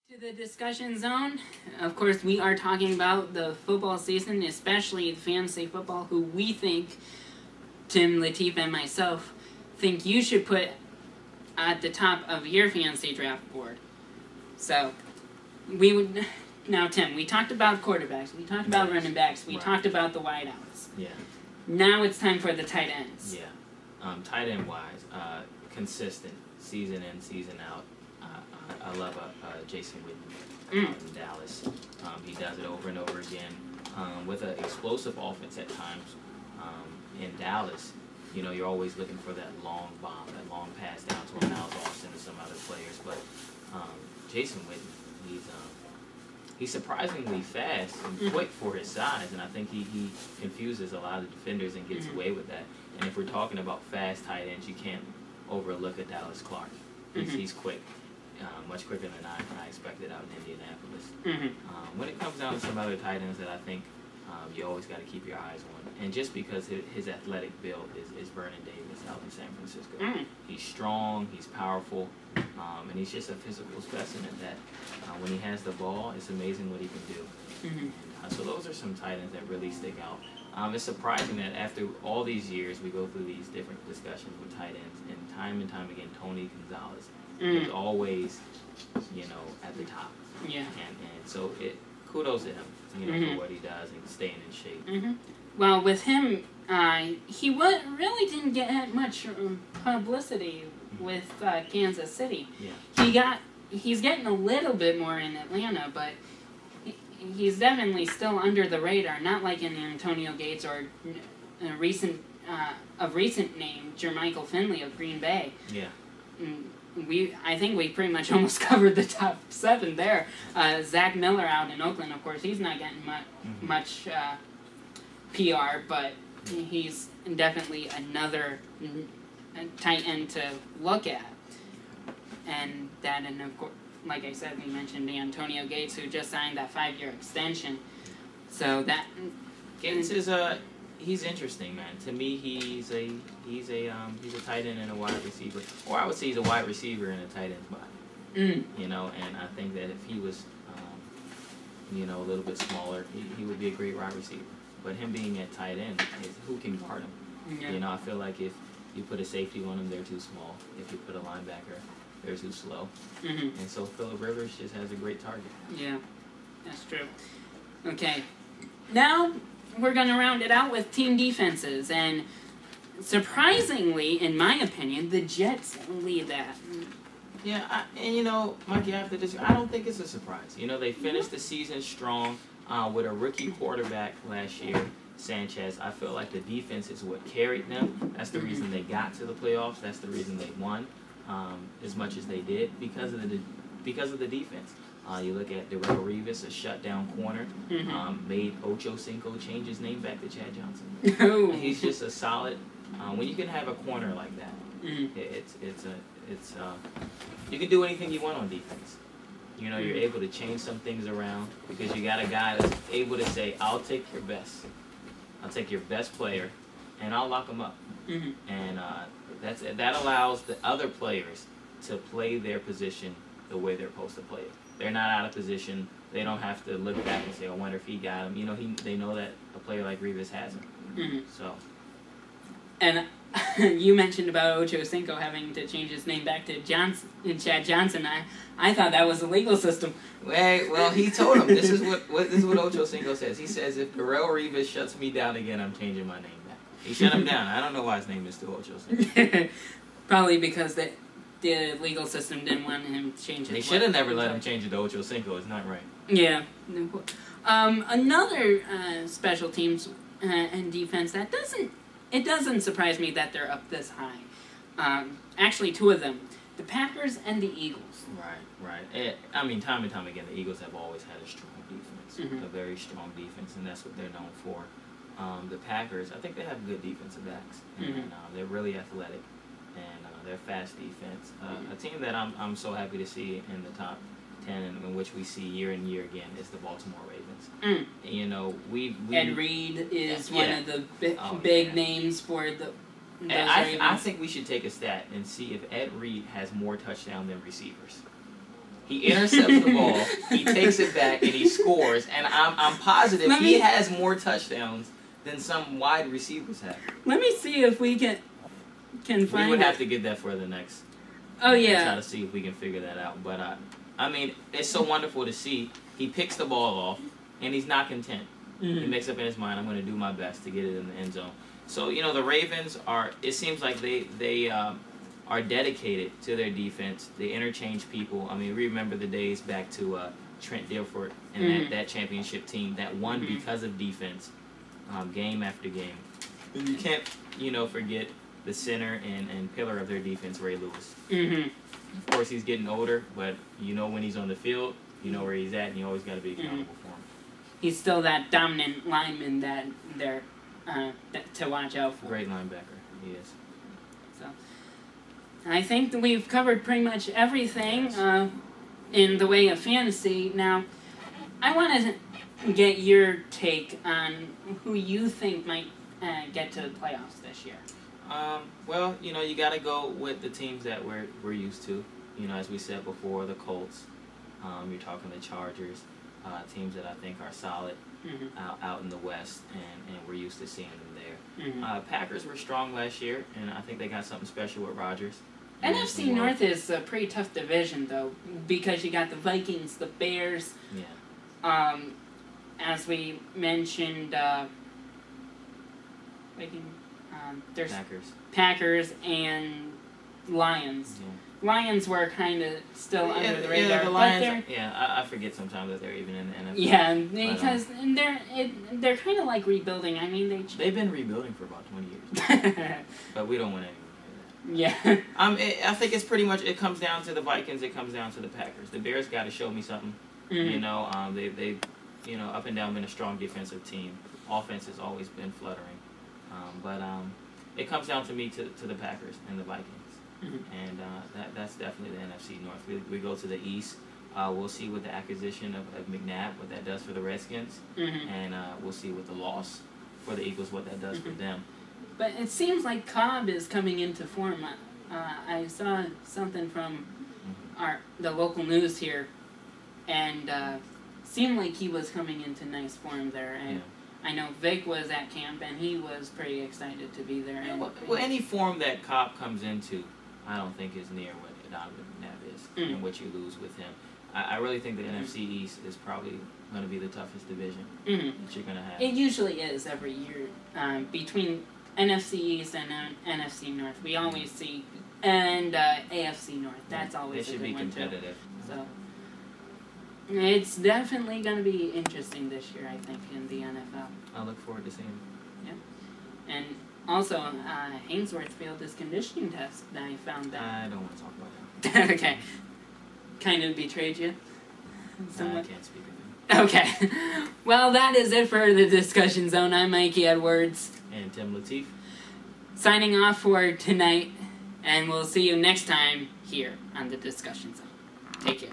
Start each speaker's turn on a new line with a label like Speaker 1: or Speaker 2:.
Speaker 1: To the discussion zone. Of course, we are talking about the football season, especially fantasy football, who we think, Tim, Latif, and myself, think you should put at the top of your fantasy draft board. So, we would... Now, Tim, we talked about quarterbacks, we talked about running backs, we talked about the wideouts.
Speaker 2: Yeah.
Speaker 1: Now it's time for the tight ends.
Speaker 2: Yeah. Tight end wise, consistent, season in, season out. I love Jason Witten in Dallas. He does it over and over again with an explosive offense at times. In Dallas, you know, you're always looking for that long bomb, that long pass down to a Miles Austin and some other players. But Jason Witten, he's surprisingly fast and quick for his size, and I think he confuses a lot of defenders and gets away with that. And if we're talking about fast tight ends, you can't overlook a Dallas Clark. He's quick. Much quicker than I expected out in Indianapolis. When it comes down to some other tight ends that I think you always got to keep your eyes on, and just because his athletic build is Vernon Davis out in San Francisco. He's strong, he's powerful, and he's just a physical specimen that when he has the ball, it's amazing what he can do. So those are some tight ends that really stick out. It's surprising that after all these years, we go through these different discussions with tight ends, and time again, Tony Gonzalez is always, you know, at the top.
Speaker 1: Yeah.
Speaker 2: And so kudos to him, you know, for what he does and staying in shape.
Speaker 1: Well, with him, he really didn't get much publicity with Kansas City.
Speaker 2: Yeah.
Speaker 1: He's getting a little bit more in Atlanta, but he's definitely still under the radar. Not like in Antonio Gates or of recent name, Jermichael Finley of Green Bay.
Speaker 2: Yeah.
Speaker 1: I think we pretty much almost covered the top 7 there. Zach Miller out in Oakland, of course, he's not getting much PR, but he's definitely another tight end to look at. And of course, like I said, we mentioned Antonio Gates, who just signed that 5-year extension. So that
Speaker 2: Gates is he's interesting, man. To me, he's a tight end and a wide receiver, or I would say he's a wide receiver in a tight end's body. You know, and I think that if he was, you know, a little bit smaller, he would be a great wide receiver. But him being at tight end, who can guard him? Yeah. You know, I feel like if you put a safety on him, they're too small. If you put a linebacker, they're too slow. And so Phillip Rivers just has a great target.
Speaker 1: Yeah, that's true. Okay, now we're going to round it out with team defenses, and surprisingly, in my opinion, the Jets lead that.
Speaker 2: Yeah, and you know, Mikey, after this, I don't think it's a surprise. You know, they finished the season strong with a rookie quarterback last year, Sanchez. I feel like the defense is what carried them. That's the reason they got to the playoffs. That's the reason they won as much as they did, because of the defense. You look at Darrelle Revis, a shutdown corner, made Ocho Cinco change his name back to Chad Johnson. He's just a solid. When you can have a corner like that, you can do anything you want on defense. You know, you're able to change some things around because you got a guy that's able to say, "I'll take your best. I'll take your best player, and I'll lock him up." And that allows the other players to play their position the way they're supposed to play it. They're not out of position. They don't have to look back and say, "I wonder if he got him." You know, they know that a player like Revis has him. So.
Speaker 1: And you mentioned about Ocho Cinco having to change his name back to Chad Johnson. I thought that was a legal system.
Speaker 2: Well, he told him this is what Ocho Cinco says. He says, if Darrelle Revis shuts me down again, I'm changing my name back. He shut him down. I don't know why his name is still Ocho Cinco.
Speaker 1: Probably because the legal system didn't want him to change it.
Speaker 2: They should have never let him change it to Ocho Cinco. It's not right.
Speaker 1: Yeah. Another special teams and defense that doesn't surprise me that they're up this high. Actually, 2 of them, the Packers and the Eagles.
Speaker 2: Right. I mean, time and time again, the Eagles have always had a strong defense, a very strong defense, and that's what they're known for. The Packers, I think they have good defensive backs, and they're really athletic, and they're fast defense. A team that I'm so happy to see in the top 10, in which we see year and year again, is the Baltimore Ravens. You know,
Speaker 1: Ed Reed is one of the big names for the.
Speaker 2: I think we should take a stat and see if Ed Reed has more touchdowns than receivers. He intercepts the ball, he takes it back, and he scores. And I'm positive he has more touchdowns than some wide receivers have.
Speaker 1: Let me see if we can find.
Speaker 2: We would have to get that for the next.
Speaker 1: Oh yeah.
Speaker 2: Try to see if we can figure that out. But I mean, it's so wonderful to see. He picks the ball off, and he's not content. He makes up in his mind, I'm going to do my best to get it in the end zone. So the Ravens are. It seems like they are dedicated to their defense. They interchange people. I mean, we remember the days back to Trent Dilfer and that championship team that won because of defense, game after game. And you can't, forget the center and pillar of their defense, Ray Lewis. Of course, he's getting older, but when he's on the field, you know where he's at, and you always got to be accountable for him.
Speaker 1: He's still that dominant lineman that they're to watch out for.
Speaker 2: Great linebacker, he is.
Speaker 1: So, I think that we've covered pretty much everything in the way of fantasy. Now, I want to get your take on who you think might get to the playoffs this year.
Speaker 2: Well, you got to go with the teams that we're used to. As we said before, the Colts. You're talking the Chargers, teams that I think are solid out in the West, and we're used to seeing them there. Packers were strong last year, and I think they got something special with Rodgers.
Speaker 1: NFC North is a pretty tough division, though, because you got the Vikings, the Bears.
Speaker 2: Yeah.
Speaker 1: As we mentioned, there's Packers and Lions. Yeah. Lions were kind of still under the radar.
Speaker 2: Yeah, the Lions. I forget sometimes that they're even in the NFL.
Speaker 1: Yeah, because they're kind of like rebuilding. I mean,
Speaker 2: they've been rebuilding for about 20 years, but we don't want anyone to hear
Speaker 1: that. Yeah.
Speaker 2: I think it's pretty much. It comes down to the Vikings. It comes down to the Packers. The Bears got to show me something. They up and down been a strong defensive team. Offense has always been fluttering, but it comes down to me to the Packers and the Vikings. And that's definitely the NFC North. We go to the East. We'll see with the acquisition of McNabb, what that does for the Redskins. And we'll see with the loss for the Eagles, what that does for them.
Speaker 1: But it seems like Cobb is coming into form. I saw something from the local news here, and seemed like he was coming into nice form there. And I know Vic was at camp, and he was pretty excited to be there. And
Speaker 2: any form that Cobb comes into, I don't think is near what Donovan McNabb is and what you lose with him. I really think the NFC East is probably going to be the toughest division that you're going to have.
Speaker 1: It usually is every year. Between NFC East and NFC North, we always see, and AFC North. That's always a good one. It should be competitive. So it's definitely going to be interesting this year, I think, in the NFL.
Speaker 2: I look forward to seeing it.
Speaker 1: Yeah. And also, Hainsworth failed his conditioning test. I found that.
Speaker 2: I don't want to talk about that.
Speaker 1: Okay. Kind of betrayed you?
Speaker 2: I can't speak of it.
Speaker 1: Okay. Well, that is it for the Discussion Zone. I'm Mikey Edwards.
Speaker 2: And Tim Latif.
Speaker 1: Signing off for tonight, and we'll see you next time here on the Discussion Zone. Take care.